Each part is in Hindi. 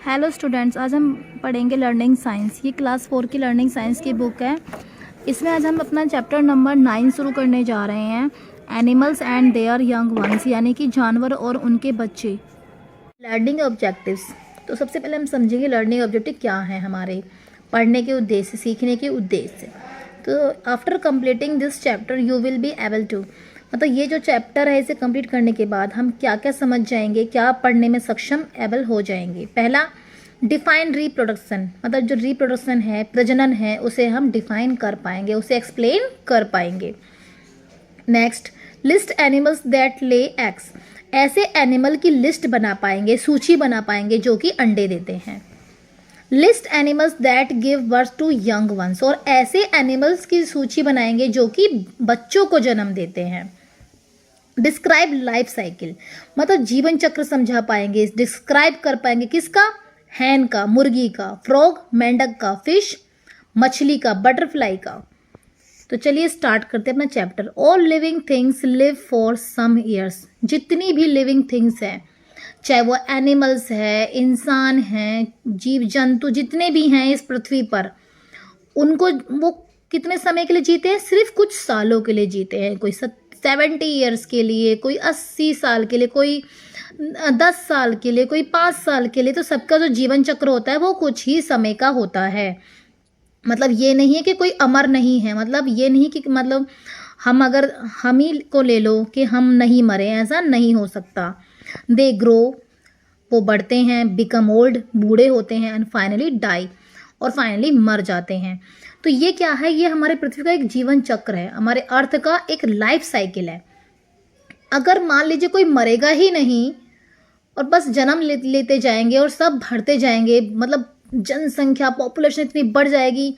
हेलो स्टूडेंट्स, आज हम पढ़ेंगे लर्निंग साइंस। ये क्लास 4 की लर्निंग साइंस की बुक है। इसमें आज हम अपना चैप्टर नंबर 9 शुरू करने जा रहे हैं, animals and there young ones, यानी कि जानवर और उनके बच्चे। Learning objectives. तो सबसे पहले हम समझेंगे लर्निंग ऑब्जेक्टिव क्या है। हमारे पढ़ने के उद्देश्य, सीखने के उद्देश्य। तो after completing this chapter you will be able to, मतलब ये जो चैप्टर है इसे कंप्लीट करने के बाद हम क्या क्या समझ जाएंगे, क्या पढ़ने में सक्षम एबल हो जाएंगे। पहला, डिफाइन रिप्रोडक्शन, मतलब जो रिप्रोडक्शन है, प्रजनन है, उसे हम डिफाइन कर पाएंगे, उसे एक्सप्लेन कर पाएंगे। Next, list animals that lay eggs, ऐसे एनिमल की लिस्ट बना पाएंगे, सूची बना पाएंगे जो कि अंडे देते हैं। List animals that give birth to young ones, और ऐसे एनिमल्स की सूची बनाएंगे जो कि बच्चों को जन्म देते हैं। डिस्क्राइब लाइफ साइकिल, मतलब जीवन चक्र समझा पाएंगे, डिस्क्राइब कर पाएंगे किसका, हैन का, मुर्गी का, फ्रॉग मेंढक का, फिश मछली का, बटरफ्लाई का। तो चलिए स्टार्ट करते हैं अपना चैप्टर। All living things live for some years, जितनी भी लिविंग थिंग्स है, चाहे वो एनिमल्स है, इंसान है, जीव जंतु जितने भी हैं इस पृथ्वी पर, उनको वो कितने समय के लिए जीते हैं, सिर्फ कुछ सालों के लिए जीते हैं। कोई 70 ईयर्स के लिए, कोई 80 साल के लिए, कोई 10 साल के लिए, कोई 5 साल के लिए। तो सबका जो जीवन चक्र होता है वो कुछ ही समय का होता है। मतलब ये नहीं है कि कोई अमर नहीं है, मतलब ये नहीं कि मतलब हम ही को ले लो कि हम नहीं मरे, ऐसा नहीं हो सकता। दे ग्रो, वो बढ़ते हैं, बिकम ओल्ड, बूढ़े होते हैं, एंड फाइनली डाई, और फाइनली मर जाते हैं। तो ये क्या है, ये हमारे पृथ्वी का एक जीवन चक्र है, हमारे अर्थ का एक लाइफ साइकिल है। अगर मान लीजिए कोई मरेगा ही नहीं और बस जन्म लेते जाएंगे और सब बढ़ते जाएंगे, मतलब जनसंख्या, पॉपुलेशन इतनी बढ़ जाएगी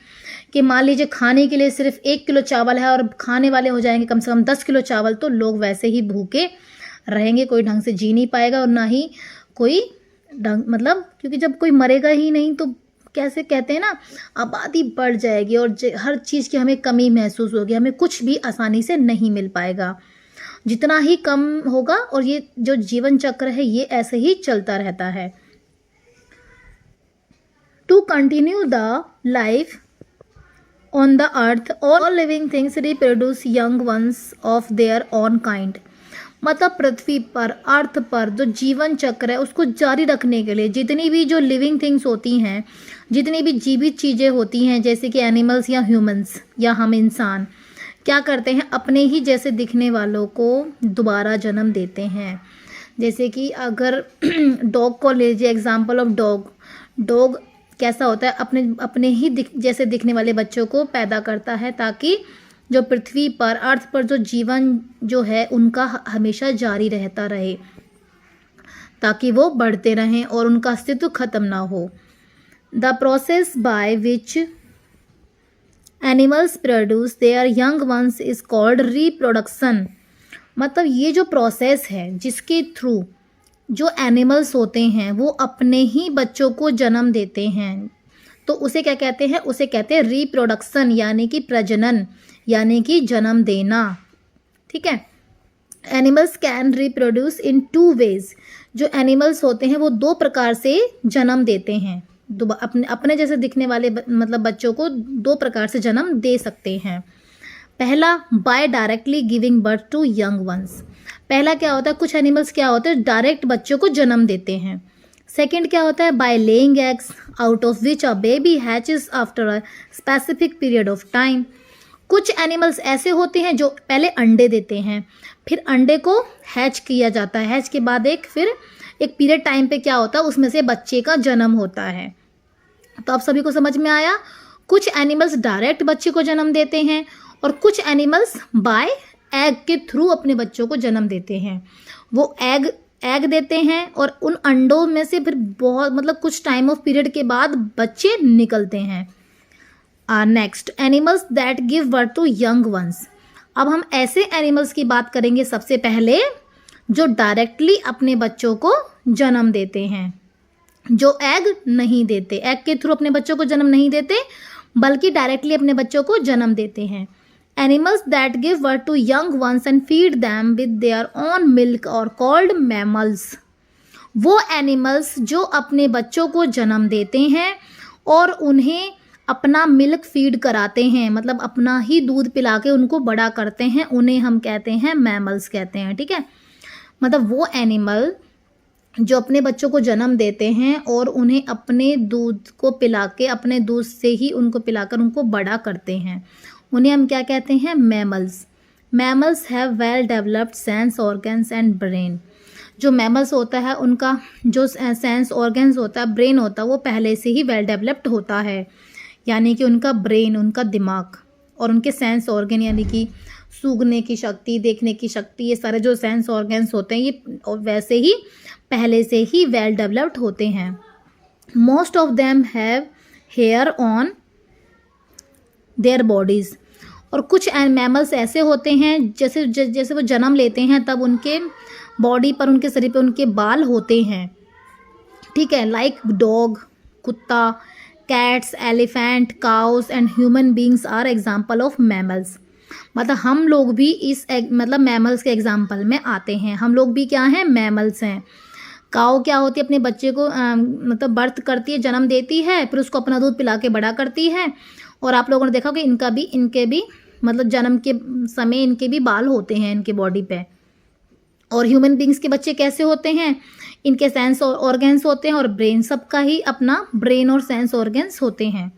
कि मान लीजिए खाने के लिए सिर्फ 1 किलो चावल है और खाने वाले हो जाएंगे कम से कम 10 किलो चावल, तो लोग वैसे ही भूखे रहेंगे, कोई ढंग से जी नहीं पाएगा और ना ही कोई ढंग, मतलब क्योंकि जब कोई मरेगा ही नहीं तो कैसे कहते हैं ना, आबादी बढ़ जाएगी और हर चीज़ की हमें कमी महसूस होगी, हमें कुछ भी आसानी से नहीं मिल पाएगा, जितना ही कम होगा। और ये जो जीवन चक्र है ये ऐसे ही चलता रहता है। To continue the life on the earth all living things reproduce young ones of their own kind, मतलब पृथ्वी पर, अर्थ पर जो जीवन चक्र है उसको जारी रखने के लिए जितनी भी जो लिविंग थिंग्स होती हैं, जितनी भी जीवित चीज़ें होती हैं, जैसे कि एनिमल्स या ह्यूमंस या हम इंसान, क्या करते हैं, अपने ही जैसे दिखने वालों को दोबारा जन्म देते हैं। जैसे कि अगर डॉग को ले लीजिए, एग्जाम्पल ऑफ डॉग। डॉग कैसा होता है, अपने ही जैसे दिखने वाले बच्चों को पैदा करता है, ताकि जो पृथ्वी पर, अर्थ पर जो जीवन जो है उनका हमेशा जारी रहता रहे, ताकि वो बढ़ते रहें और उनका अस्तित्व खत्म ना हो। The process by which animals produce their young ones is called reproduction, मतलब ये जो प्रोसेस है जिसके थ्रू जो एनिमल्स होते हैं वो अपने ही बच्चों को जन्म देते हैं, तो उसे क्या कहते हैं, उसे कहते हैं रिप्रोडक्शन, यानी कि प्रजनन, यानी कि जन्म देना। ठीक है। Animals can reproduce in 2 ways, जो एनिमल्स होते हैं वो 2 प्रकार से जन्म देते हैं, अपने जैसे दिखने वाले मतलब बच्चों को 2 प्रकार से जन्म दे सकते हैं। पहला, by directly giving birth to young ones, पहला क्या होता है, कुछ एनिमल्स क्या होते हैं डायरेक्ट बच्चों को जन्म देते हैं। सेकेंड क्या होता है, by laying eggs out of which a baby hatches after a specific period of time, कुछ एनिमल्स ऐसे होते हैं जो पहले अंडे देते हैं, फिर अंडे को हैच किया जाता है, हैच के बाद फिर एक पीरियड टाइम पे क्या होता है, उसमें से बच्चे का जन्म होता है। तो आप सभी को समझ में आया, कुछ एनिमल्स डायरेक्ट बच्चे को जन्म देते हैं और कुछ एनिमल्स बाय एग के थ्रू अपने बच्चों को जन्म देते हैं। वो एग देते हैं और उन अंडों में से फिर बहुत मतलब कुछ टाइम ऑफ पीरियड के बाद बच्चे निकलते हैं। Next, animals that give birth to young ones, अब हम ऐसे एनिमल्स की बात करेंगे सबसे पहले जो डायरेक्टली अपने बच्चों को जन्म देते हैं, जो एग नहीं देते, एग के थ्रू अपने बच्चों को जन्म नहीं देते बल्कि डायरेक्टली अपने बच्चों को जन्म देते हैं। Animals that give birth to young ones and feed them with their own milk और कॉल्ड मैमल्स, वो एनिमल्स जो अपने बच्चों को जन्म देते हैं और उन्हें अपना मिल्क फीड कराते हैं, मतलब अपना ही दूध पिला के उनको बड़ा करते हैं, उन्हें हम कहते हैं मैमल्स कहते हैं। ठीक है, मतलब वो एनिमल जो अपने बच्चों को जन्म देते हैं और उन्हें अपने दूध को पिला के, अपने दूध से ही उनको पिलाकर उनको बड़ा करते हैं, उन्हें हम क्या कहते हैं? Mammals. Mammals have well developed sense organs and brain. जो मैमल्स होता है उनका जो सेंस ऑर्गन्स होता है, ब्रेन होता है, वो पहले से ही वेल डेवलप्ड होता है, यानी कि उनका ब्रेन, उनका दिमाग और उनके सेंस ऑर्गन यानी कि सूंघने की शक्ति, देखने की शक्ति, ये सारे जो सेंस ऑर्गन्स होते हैं ये वैसे ही पहले से ही वेल डेवलप्ड होते हैं। Most of them have hair on their bodies. और कुछ मैमल्स ऐसे होते हैं जैसे वो जन्म लेते हैं तब उनके बॉडी पर, उनके शरीर पर उनके बाल होते हैं। ठीक है, लाइक डॉग, कुत्ता, cats, elephant, cows and human beings are example of mammals. मतलब हम लोग भी इस मतलब मैमल्स के एग्जाम्पल में आते हैं। हम लोग भी क्या हैं? मैमल्स हैं। काऊ क्या होती है? अपने बच्चे को मतलब बर्थ करती है, जन्म देती है, फिर उसको अपना दूध पिला के बड़ा करती है। और आप लोगों ने देखा कि इनके भी मतलब जन्म के समय इनके भी बाल होते हैं इनके बॉडी पे। और ह्यूमन बींग्स के बच्चे कैसे होते हैं? इनके सेंस ऑर्गन्स होते हैं और ब्रेन, सबका ही अपना ब्रेन और सेंस ऑर्गन्स होते हैं।